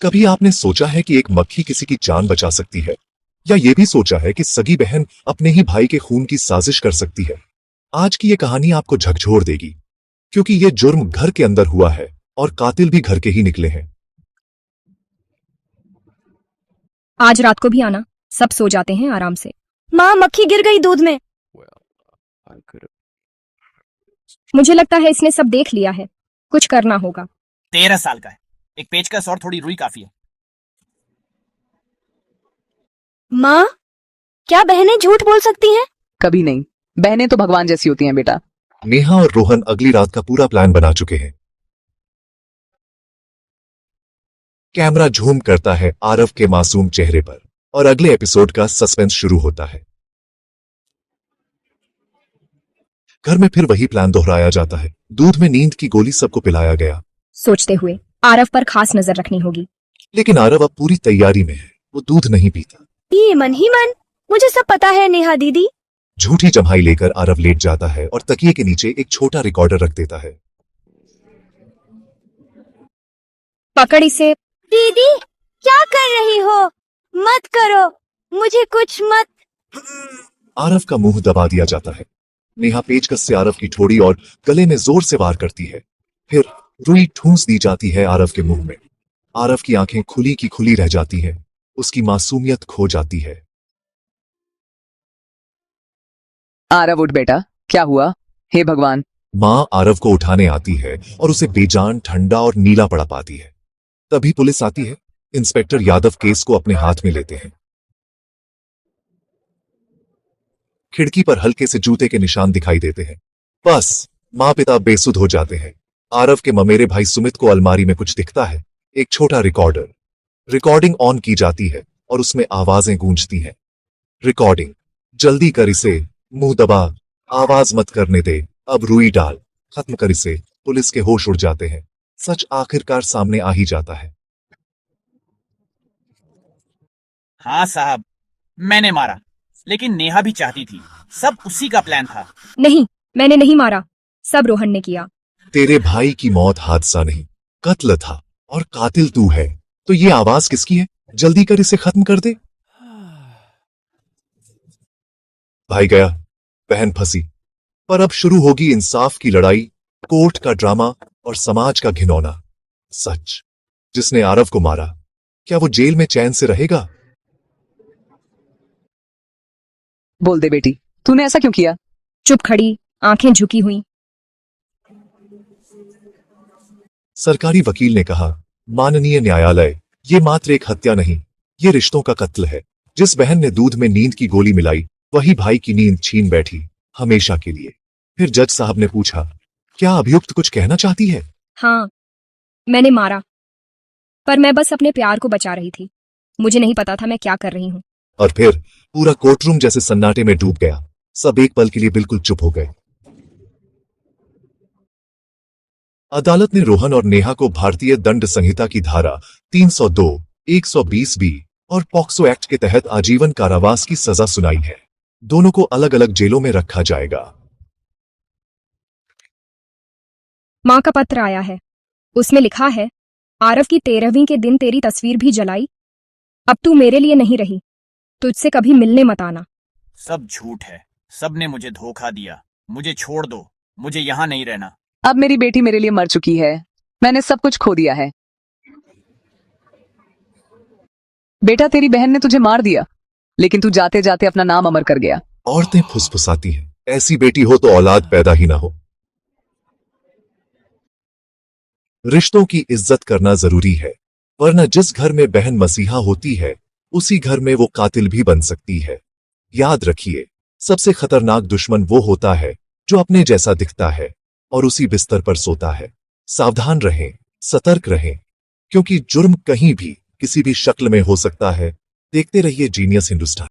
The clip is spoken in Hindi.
कभी आपने सोचा है कि एक मक्खी किसी की जान बचा सकती है, या ये भी सोचा है कि सगी बहन अपने ही भाई के खून की साजिश कर सकती है? आज की ये कहानी आपको झकझोर देगी, क्योंकि ये जुर्म घर के अंदर हुआ है और कातिल भी घर के ही निकले हैं। आज रात को भी आना, सब सो जाते हैं आराम से। माँ, मक्खी गिर गई दूध में। मुझे लगता है इसने सब देख लिया है, कुछ करना होगा। 13 साल का है, एक पेचकस और थोड़ी रुई काफी है। माँ, क्या बहनें झूठ बोल सकती हैं? कभी नहीं, बहनें तो भगवान जैसी होती हैं बेटा। नेहा और रोहन अगली रात का पूरा प्लान बना चुके हैं। कैमरा झूम करता है आरव के मासूम चेहरे पर और अगले एपिसोड का सस्पेंस शुरू होता है। घर में फिर वही प्लान दोहराया जाता है। दूध में नींद की गोली सबको पिलाया गया, सोचते हुए आरव पर खास नजर रखनी होगी। लेकिन आरव अब पूरी तैयारी में है। वो दूध नहीं पीता। ये मन ही मन, मुझे सब पता है नेहा दीदी। झूठी जम्हाई लेकर आरव लेट जाता है और तकिए के नीचे एक छोटा रिकॉर्डर रख देता है। पकड़ इसे। दीदी, क्या कर रही हो? मत करो, मुझे कुछ मत। आरव का मुंह दबा दिया जाता है। नेहा पेचकस से आरव की ठोड़ी और गले में जोर से वार करती है। फिर रुई ठूंस दी जाती है आरव के मुंह में। आरव की आंखें खुली की खुली रह जाती हैं। उसकी मासूमियत खो जाती है। आरव उठ बेटा, क्या हुआ? हे भगवान। माँ आरव को उठाने आती है और उसे बेजान, ठंडा और नीला पड़ा पाती है। तभी पुलिस आती है। इंस्पेक्टर यादव केस को अपने हाथ में लेते हैं। खिड़की पर हल्के से जूते के निशान दिखाई देते हैं। बस माँ पिता बेसुध हो जाते हैं। आरव के ममेरे भाई सुमित को अलमारी में कुछ दिखता है, एक छोटा रिकॉर्डर। रिकॉर्डिंग ऑन की जाती है और उसमें आवाजें गूंजती हैं। रिकॉर्डिंग, जल्दी कर इसे, मुंह दबा, आवाज मत करने दे, अब रुई डाल, खत्म कर इसे। पुलिस के होश उड़ जाते हैं। सच आखिरकार सामने आ ही जाता है। हाँ साहब, मैंने मारा, लेकिन नेहा भी चाहती थी। सब उसी का प्लान था। नहीं, मैंने नहीं मारा, सब रोहन ने किया। तेरे भाई की मौत हादसा नहीं, कत्ल था, और कातिल तू है। तो ये आवाज किसकी है? जल्दी कर इसे खत्म कर दे। भाई गया, बहन फंसी, पर अब शुरू होगी इंसाफ की लड़ाई, कोर्ट का ड्रामा और समाज का घिनौना। सच, जिसने आरव को मारा, क्या वो जेल में चैन से रहेगा? बोल दे बेटी, तूने ऐसा क्यों किया? चुप खड़ी, आंखें झुकी हुई। सरकारी वकील ने कहा, माननीय न्यायालय, ये मात्र एक हत्या नहीं, ये रिश्तों का कत्ल है। जिस बहन ने दूध में नींद की गोली मिलाई, वही भाई की नींद छीन बैठी, हमेशा के लिए। फिर जज साहब ने पूछा, क्या अभियुक्त कुछ कहना चाहती है? हाँ, मैंने मारा, पर मैं बस अपने प्यार को बचा रही थी। मुझे नहीं पता था मैं क्या कर रही हूँ। और फिर पूरा कोर्टरूम जैसे सन्नाटे में डूब गया। सब एक पल के लिए बिल्कुल चुप हो गए। अदालत ने रोहन और नेहा को भारतीय दंड संहिता की धारा 302, 120 बी और पॉक्सो एक्ट के तहत आजीवन कारावास की सजा सुनाई है। दोनों को अलग अलग जेलों में रखा जाएगा। माँ का पत्र आया है। उसमें लिखा है, आरव की 13वीं के दिन तेरी तस्वीर भी जलाई। अब तू मेरे लिए नहीं रही, तुझसे कभी मिलने मत आना। सब झूठ है, सबने मुझे धोखा दिया। मुझे छोड़ दो, मुझे यहाँ नहीं रहना। अब मेरी बेटी मेरे लिए मर चुकी है। मैंने सब कुछ खो दिया है। बेटा, तेरी बहन ने तुझे मार दिया, लेकिन तू जाते जाते अपना नाम अमर कर गया। औरतें फुसफुसाती हैं, ऐसी बेटी हो तो औलाद पैदा ही ना हो। रिश्तों की इज्जत करना जरूरी है, वरना जिस घर में बहन मसीहा होती है, उसी घर में वो कातिल भी बन सकती है। याद रखिए, सबसे खतरनाक दुश्मन वो होता है जो अपने जैसा दिखता है और उसी बिस्तर पर सोता है। सावधान रहें, सतर्क रहें, क्योंकि जुर्म कहीं भी किसी भी शक्ल में हो सकता है। देखते रहिए जीनियस हिंदुस्तान।